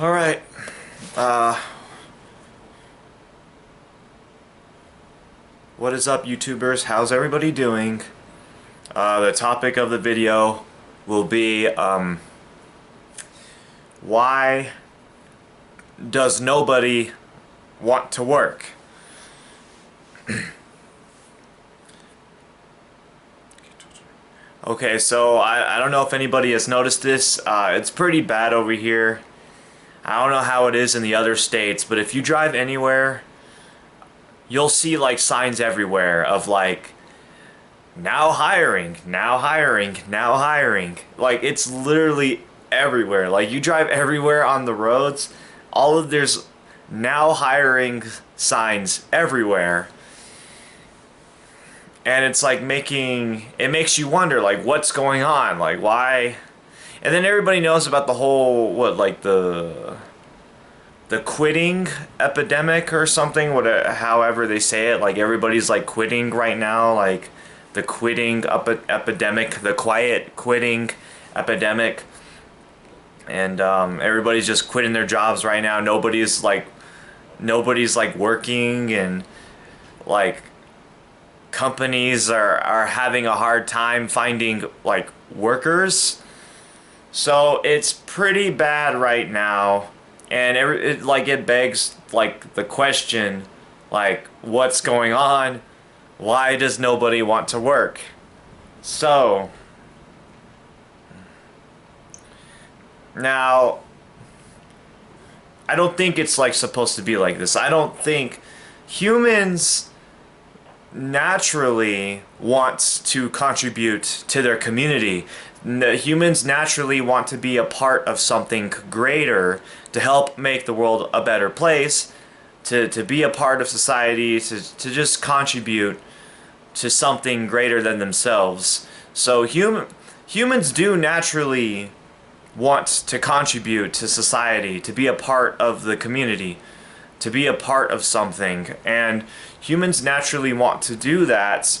All right. Uh, what is up, YouTubers? How's everybody doing? The topic of the video will be why does nobody want to work? Okay, so I don't know if anybody has noticed this. It's pretty bad over here. I don't know how it is in the other states, but if you drive anywhere, you'll see like signs everywhere of like now hiring, now hiring, now hiring. Like it's literally everywhere. Like you drive everywhere on the roads, there's now hiring signs everywhere. And it's like it makes you wonder like what's going on? Like why? And then everybody knows about the whole the quitting epidemic or something, however they say it. Like everybody's like quitting right now, like the quitting epidemic, the quiet quitting epidemic, and everybody's just quitting their jobs right now. Nobody's like working, and like companies are having a hard time finding like workers. So it's pretty bad right now, and it begs like the question, like what's going on? Why does nobody want to work? So now I don't think it's like supposed to be like this. I don't think humans naturally wants to contribute to their community. Humans naturally want to be a part of something greater to help make the world a better place, to be a part of society, to just contribute to something greater than themselves. So humans do naturally want to contribute to society, to be a part of the community, to be a part of something, and humans naturally want to do that.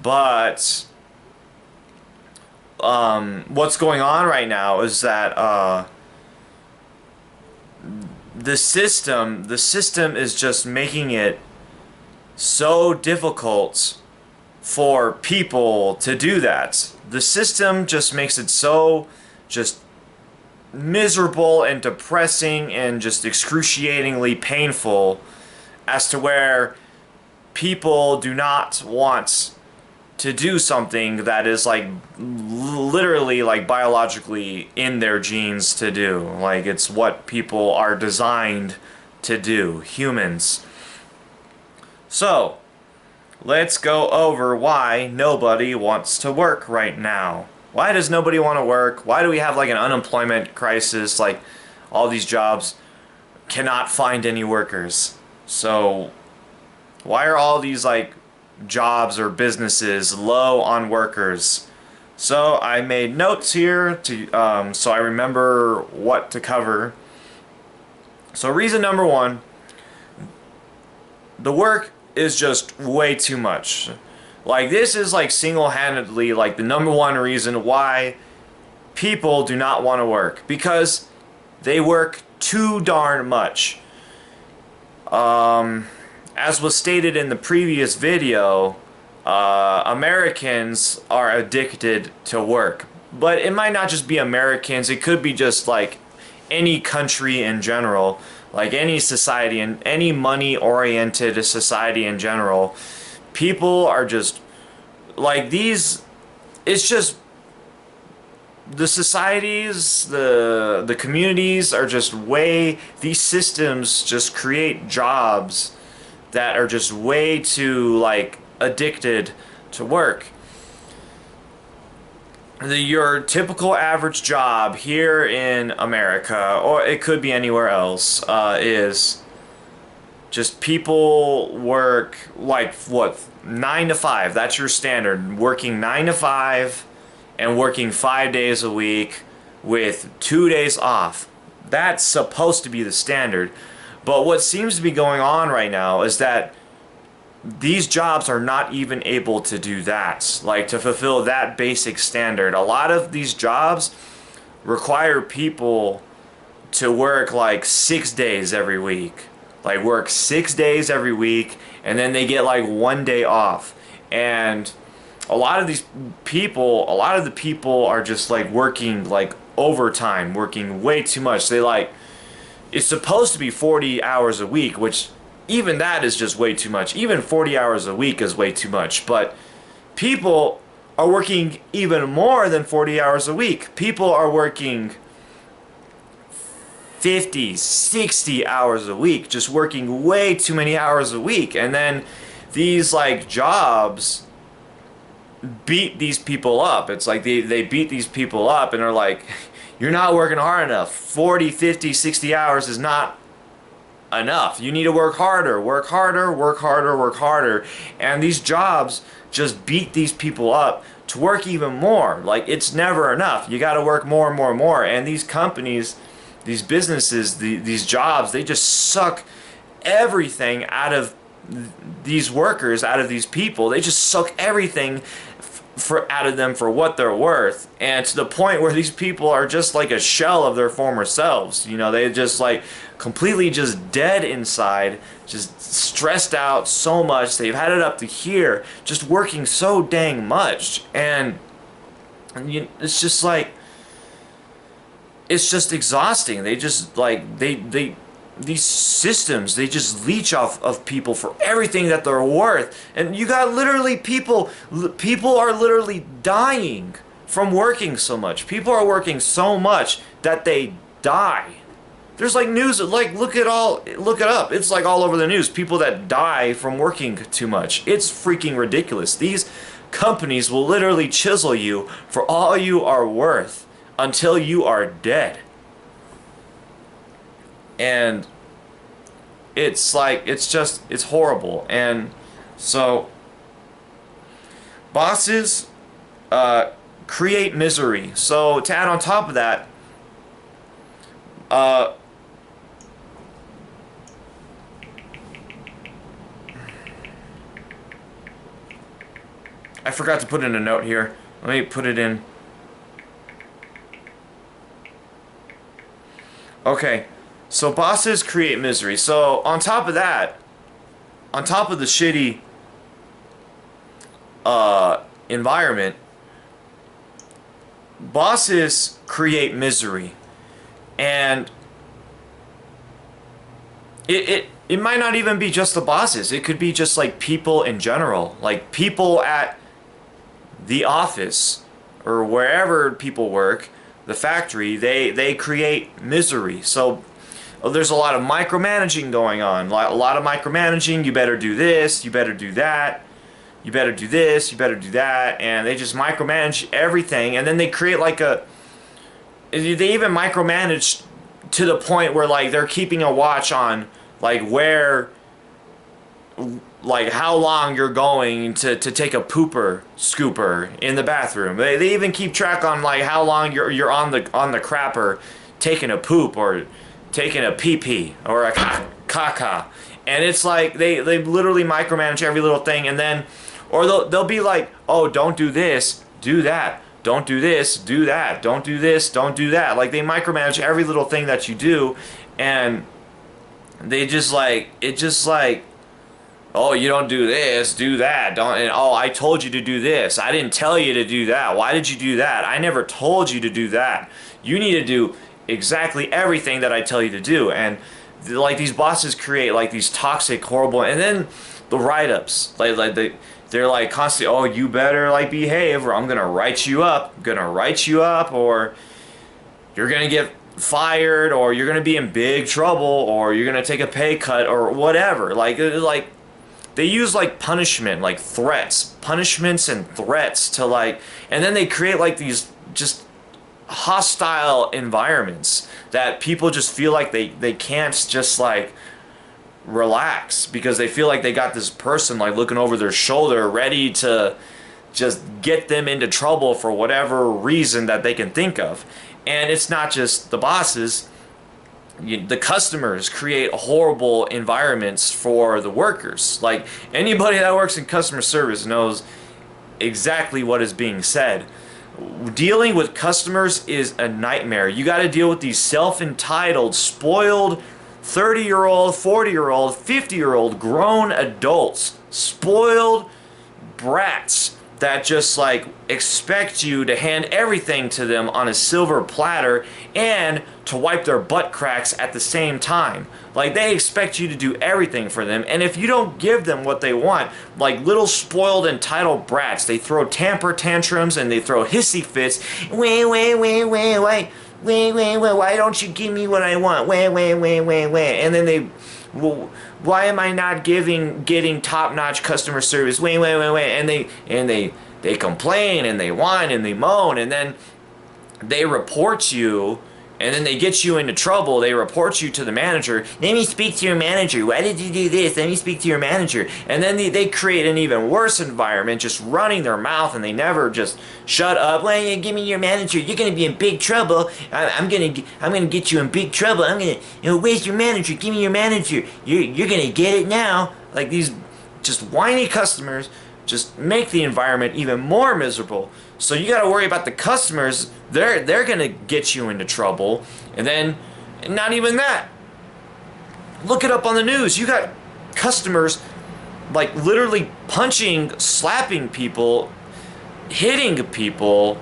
But what's going on right now is that the system is just making it so difficult for people to do that. The system just makes it so just miserable and depressing and just excruciatingly painful, as to where people do not want to do something that is like literally like biologically in their genes to do. Like it's what people are designed to do, humans. So let's go over why nobody wants to work right now. Why does nobody want to work? Why do we have like an unemployment crisis? Like all these jobs cannot find any workers. So why are all these like jobs or businesses low on workers? So I made notes here to so I remember what to cover. So reason number one, the work is just way too much. Like this is like single-handedly like the number one reason why people do not want to work, because they work too darn much. As was stated in the previous video, Americans are addicted to work. But it might not just be Americans, it could be just like any country in general, like any society and any money-oriented society in general. People are just like these, it's just the societies, the communities are just these systems just create jobs that are just way too like addicted to work. Your typical average job here in America, or it could be anywhere else, is just people work like what, 9 to 5. That's your standard. Working 9 to 5 and working 5 days a week with 2 days off. That's supposed to be the standard. But what seems to be going on right now is that these jobs are not even able to do that, like to fulfill that basic standard. A lot of these jobs require people to work like 6 days every week. Like work 6 days every week, and then they get like 1 day off. And a lot of the people are just like working like overtime, working way too much. They like, it's supposed to be 40 hours a week, which even that is just way too much. Even 40 hours a week is way too much. But people are working even more than 40 hours a week. People are working 50, 60 hours a week, just working way too many hours a week. And then these like jobs beat these people up. It's like they beat these people up and are like, you're not working hard enough. 40, 50, 60 hours is not enough. You need to work harder, work harder, work harder, work harder. And these jobs just beat these people up to work even more. Like, it's never enough. You got to work more and more and more. And these companies, these businesses, these jobs, they just suck everything out of these workers, out of these people. They just suck everything out of them for what they're worth, and to the point where these people are just like a shell of their former selves. You know, they just like completely just dead inside, just stressed out so much. They've had it up to here, just working so dang much, and it's just like, it's just exhausting. They just like these systems, they just leech off of people for everything that they're worth. And you got literally people are literally dying from working so much. People are working so much that they die. There's like news, like look it up. It's like all over the news. People that die from working too much. It's freaking ridiculous. These companies will literally chisel you for all you are worth until you are dead. And it's like, it's horrible. And so bosses create misery. So to add on top of that, I forgot to put in a note here. Let me put it in. Okay. So bosses create misery. So on top of that, on top of the shitty environment, bosses create misery. And it might not even be just the bosses. It could be just like people in general. Like people at the office or wherever people work, the factory, they create misery. So there's a lot of micromanaging going on. A lot of micromanaging. You better do this. You better do that. You better do this. You better do that. And they just micromanage everything. And then they create like a... They even micromanage to the point where like they're keeping a watch on like where... like how long you're going to take a pooper scooper in the bathroom. They even keep track on like how long you're on the crapper taking a poop or taking a pee-pee or a caca. And it's like they literally micromanage every little thing. And then, or they'll be like, oh, don't do this, do that. Don't do this, do that. Don't do this, don't do that. Like they micromanage every little thing that you do. And they just like, it just like, oh, you don't do this, do that. Don't, and oh, I told you to do this. I didn't tell you to do that. Why did you do that? I never told you to do that. You need to do exactly everything that I tell you to do. And like these bosses create like these toxic, horrible, and then the write-ups, they're like constantly, oh, you better like behave or I'm gonna write you up. Or you're gonna get fired, or you're gonna be in big trouble, or you're gonna take a pay cut, or whatever. Like they use like punishment, like threats, punishments and threats to like, and then they create like these just hostile environments that people just feel like they can't just like relax because they feel like they got this person like looking over their shoulder ready to just get them into trouble for whatever reason that they can think of. And it's not just the bosses. The customers create horrible environments for the workers. Like anybody that works in customer service knows exactly what is being said. Dealing with customers is a nightmare. You got to deal with these self-entitled, spoiled 30-year-old, 40-year-old, 50-year-old grown adults, spoiled brats that just like expect you to hand everything to them on a silver platter and to wipe their butt cracks at the same time. Like they expect you to do everything for them, and if you don't give them what they want, like little spoiled entitled brats, they throw temper tantrums and they throw hissy fits. Wait, why don't you give me what I want? Wait. And then they, well, why am I not getting top-notch customer service? Wait. And they complain and they whine and they moan, and then they report you, and then they get you into trouble. They report you to the manager. Let me speak to your manager. Why did you do this? Let me speak to your manager. And then they create an even worse environment, just running their mouth, and they never just shut up. Well, give me your manager. You're gonna be in big trouble. I'm gonna get you in big trouble. Where's your manager? Give me your manager. You're gonna get it now. Like these just whiny customers just make the environment even more miserable. So you got to worry about the customers. They're gonna get you into trouble, and then not even that. Look it up on the news. You got customers like literally punching, slapping people, hitting people.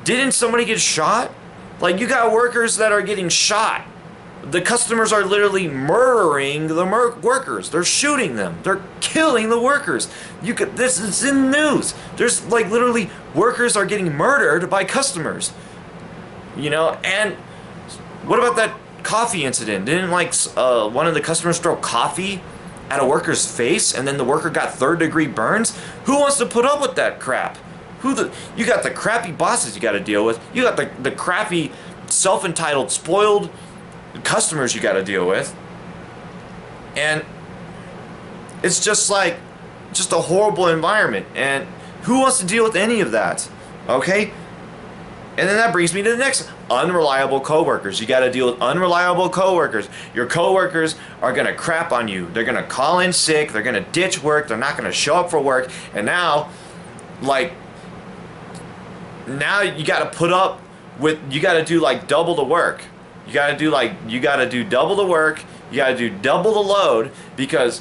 Didn't somebody get shot? Like you got workers that are getting shot. The customers are literally murdering the workers. They're shooting them. They're killing the workers. This is in the news. There's like literally workers are getting murdered by customers. And what about that coffee incident? Didn't like one of the customers throw coffee at a worker's face, and then the worker got third-degree burns? Who wants to put up with that crap? You got the crappy bosses you got to deal with. You got the crappy, self-entitled, spoiled customers you got to deal with, and it's just a horrible environment, and who wants to deal with any of that? Okay. And then that brings me to the next: unreliable coworkers. You got to deal with unreliable coworkers. Your coworkers are going to crap on you. They're going to call in sick, they're going to ditch work, they're not going to show up for work, and now you got to put up with, you got to do like double the work. You gotta do double the work. You gotta do double the load, because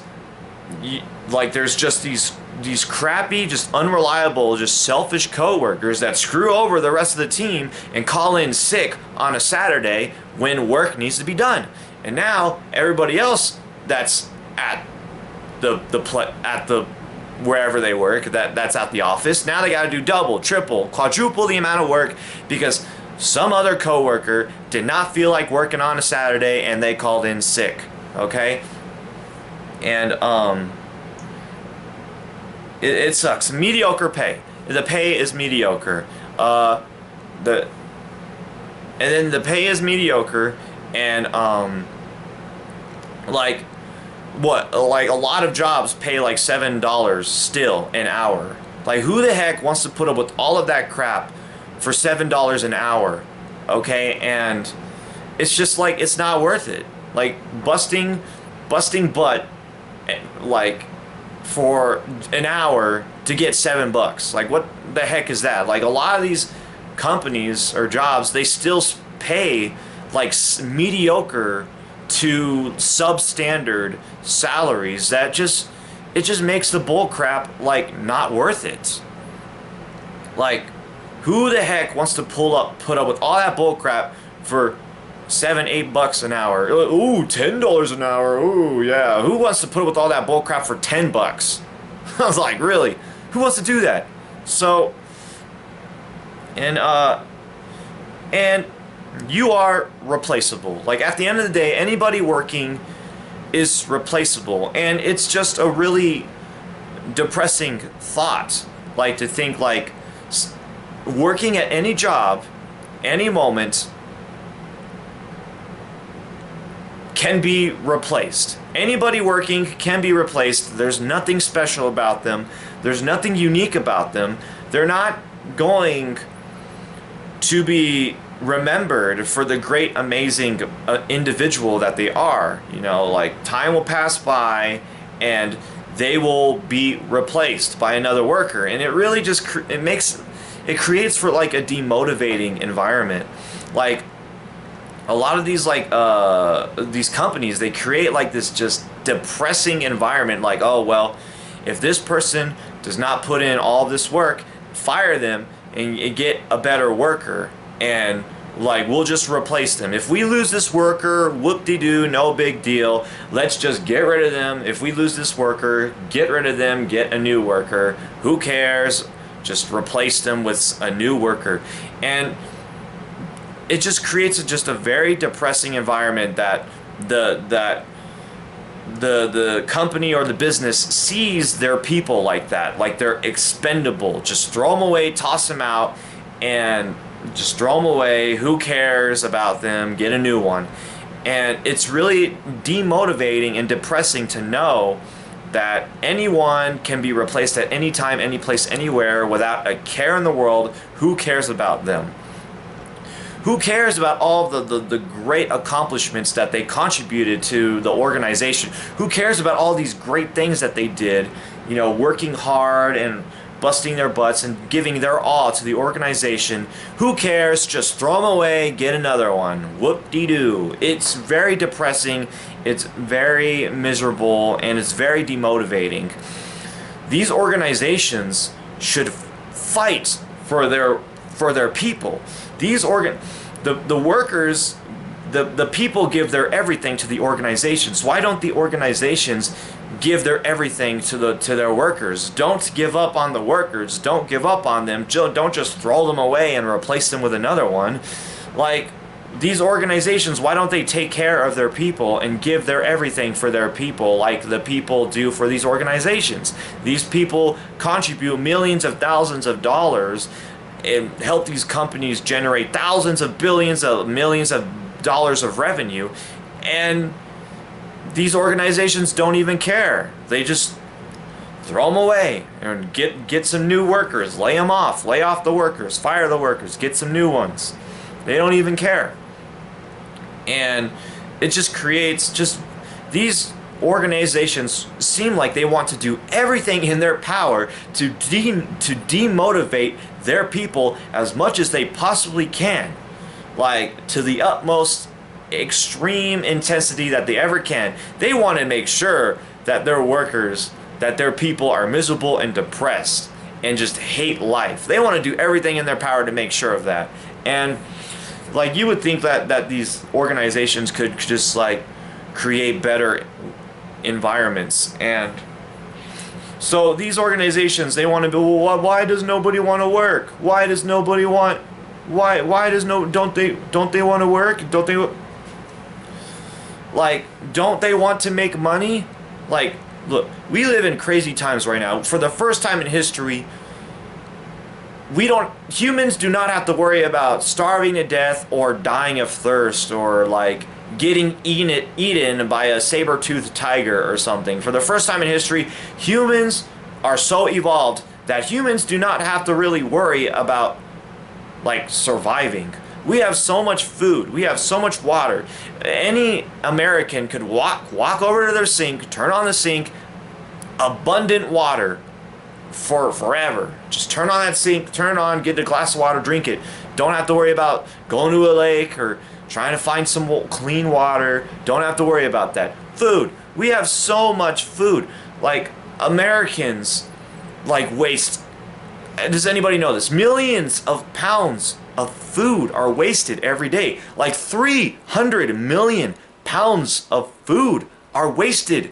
there's just these crappy, just unreliable, just selfish coworkers that screw over the rest of the team and call in sick on a Saturday when work needs to be done. And now everybody else that's at the wherever they work, that's at the office, now they gotta do double, triple, quadruple the amount of work because some other coworker did not feel like working on a Saturday and they called in sick. Okay? And it sucks. Mediocre pay. The pay is mediocre. And then the pay is mediocre, and like a lot of jobs pay like $7 still an hour. Like who the heck wants to put up with all of that crap for $7 an hour? Okay? And it's just like, it's not worth it. Like busting butt like for an hour to get $7. Like what the heck is that? Like a lot of these companies or jobs, they still pay like mediocre to substandard salaries that it just makes the bull crap like not worth it. Like who the heck wants to put up with all that bull crap for $7-8 an hour? Ooh, $10 an hour. Ooh, yeah. Who wants to put up with all that bull crap for $10? I was like, really? Who wants to do that? So, and you are replaceable. Like at the end of the day, anybody working is replaceable, and it's just a really depressing thought. Like to think like working at any job, any moment, can be replaced. Anybody working can be replaced. There's nothing special about them. There's nothing unique about them. They're not going to be remembered for the great, amazing individual that they are. You know, like time will pass by and they will be replaced by another worker. And it really just it creates for like a demotivating environment. Like a lot of these companies, they create like this just depressing environment, like, oh well, if this person does not put in all this work, fire them and get a better worker, and like we'll just replace them. If we lose this worker, whoop-de-doo, no big deal, let's just get rid of them. If we lose this worker, get rid of them, get a new worker, who cares, just replace them with a new worker. And it just creates just a very depressing environment that the company or the business sees their people like that, like they're expendable. Just throw them away, toss them out, and just throw them away. Who cares about them? Get a new one. And it's really demotivating and depressing to know that anyone can be replaced at any time, any place, anywhere without a care in the world. Who cares about them? Who cares about all the great accomplishments that they contributed to the organization? Who cares about all these great things that they did, you know, working hard and busting their butts and giving their all to the organization? Who cares? Just throw them away, get another one. Whoop-de-doo. It's very depressing, it's very miserable, and it's very demotivating. These organizations should fight for their people. These the workers, the people give their everything to the organizations. Why don't the organizations give their everything to their workers? Don't give up on the workers. Don't give up on them. Don't just throw them away and replace them with another one. Like, these organizations, why don't they take care of their people and give their everything for their people like the people do for these organizations? These people contribute millions of thousands of dollars and help these companies generate thousands of billions of millions of dollars of revenue, and these organizations don't even care. They just throw them away and get some new workers, lay them off, lay off the workers, fire the workers, get some new ones. They don't even care. And it just creates these organizations seem like they want to do everything in their power to demotivate their people as much as they possibly can, like to the utmost extreme intensity that they ever can. They want to make sure that their workers, that their people are miserable and depressed and just hate life. They want to do everything in their power to make sure of that. And like, you would think that these organizations could just like create better environments. And so these organizations, they want to be, well, why does nobody want to work? Why does nobody want, why does no, don't they want to work? Don't they, like, don't they want to make money? Like, look, we live in crazy times right now. For the first time in history, humans do not have to worry about starving to death or dying of thirst or like getting eaten by a saber-toothed tiger or something. For the first time in history, humans are so evolved that humans do not have to really worry about like surviving. We have so much food, we have so much water. Any American could walk over to their sink, turn on the sink, abundant water for forever. Just turn on that sink, turn it on, get a glass of water, drink it. Don't have to worry about going to a lake or trying to find some clean water. Don't have to worry about that. Food. We have so much food. Like, Americans like waste, does anybody know this? Millions of pounds of food are wasted every day. Like 300 million pounds of food are wasted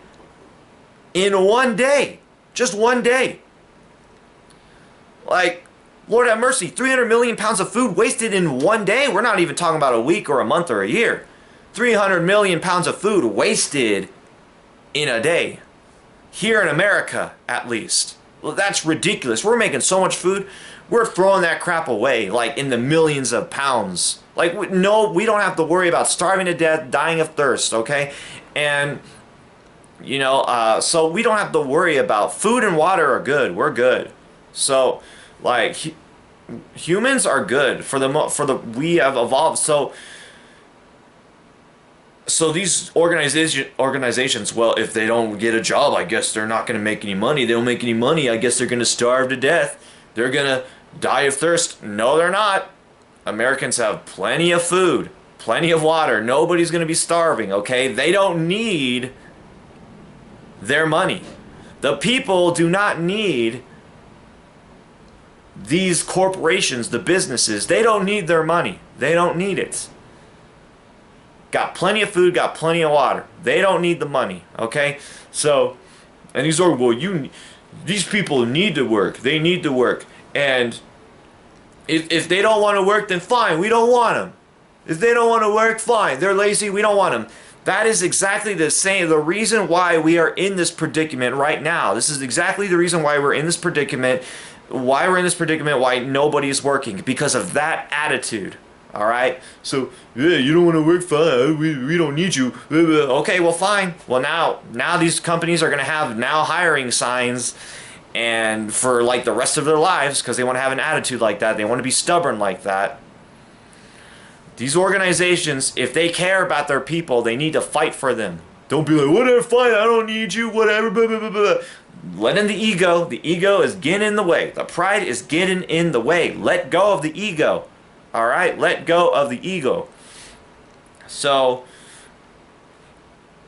in one day. Just one day. Like, Lord have mercy, 300 million pounds of food wasted in one day? We're not even talking about a week or a month or a year. 300 million pounds of food wasted in a day. Here in America, at least. Well, that's ridiculous. We're making so much food, we're throwing that crap away, like in the millions of pounds. Like, no, we don't have to worry about starving to death, dying of thirst, okay? And, you know, so we don't have to worry about food and water are good. We're good. So, like, humans are good we have evolved. So So these organizations, well, if they don't get a job, I guess they're not going to make any money. They don't make any money, I guess they're going to starve to death. They're going to die of thirst. No, they're not. Americans have plenty of food, plenty of water. Nobody's going to be starving, okay? They don't need their money. The people do not need these corporations, the businesses. They don't need their money. They don't need it. Got plenty of food, got plenty of water. They don't need the money, okay? So, and these are, well, these people need to work. They need to work. And if they don't want to work, then fine, we don't want them. If they don't want to work, fine, they're lazy, we don't want them. That is exactly the reason why we are in this predicament right now. This is exactly the reason why we're in this predicament, why nobody is working, because of that attitude. All right, so yeah, you don't want to work, fine. We don't need you. Okay, well, fine. Well, now these companies are gonna have now hiring signs, and for like the rest of their lives, because they want to have an attitude like that. They want to be stubborn like that. These organizations, if they care about their people, they need to fight for them. Don't be like, whatever, fine, I don't need you, whatever. Blah, blah, blah, blah. Let in the ego. The ego is getting in the way. The pride is getting in the way. Let go of the ego. All right, let go of the ego. So,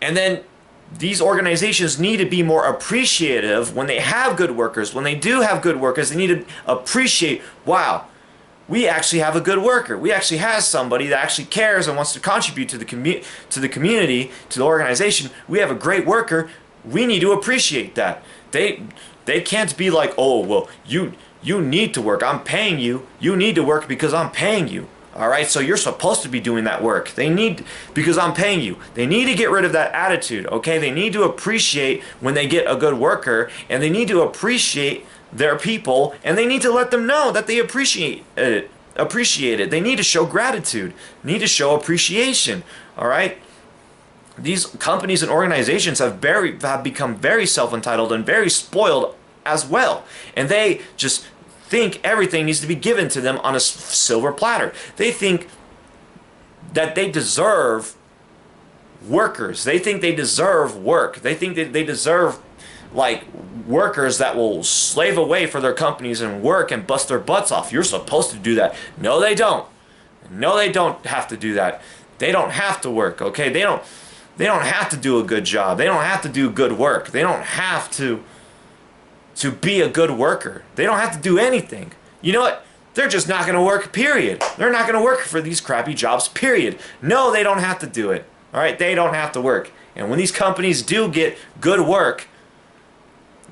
and then these organizations need to be more appreciative when they have good workers. When they do have good workers, they need to appreciate, wow, we actually have a good worker. We actually have somebody that actually cares and wants to contribute to the community, to the organization. We have a great worker. We need to appreciate that. They can't be like, oh, well, you need to work. I'm paying you. You need to work because I'm paying you. All right, so you're supposed to be doing that work. They need, because I'm paying you. They need to get rid of that attitude, okay? They need to appreciate when they get a good worker, and they need to appreciate their people, and they need to let them know that they appreciate it. They need to show gratitude. Need to show appreciation, all right? These companies and organizations have become very self-entitled and very spoiled as well. And they just think everything needs to be given to them on a silver platter. They think that they deserve workers. They think they deserve work. They think that they deserve like workers that will slave away for their companies and work and bust their butts off. You're supposed to do that. No, they don't. No, they don't have to do that. They don't have to work, okay? They don't have to do a good job. They don't have to do good work. They don't have to be a good worker. They don't have to do anything. You know what? They're just not going to work, period. They're not going to work for these crappy jobs, period. No, they don't have to do it. All right? They don't have to work. And when these companies do get good work,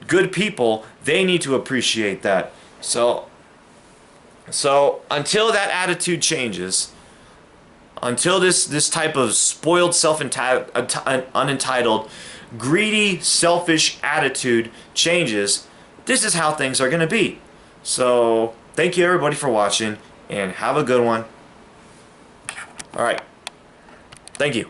good people, they need to appreciate that. So until that attitude changes, until this type of spoiled, unentitled, greedy, selfish attitude changes, this is how things are going to be. So thank you everybody for watching, and have a good one. All right. Thank you.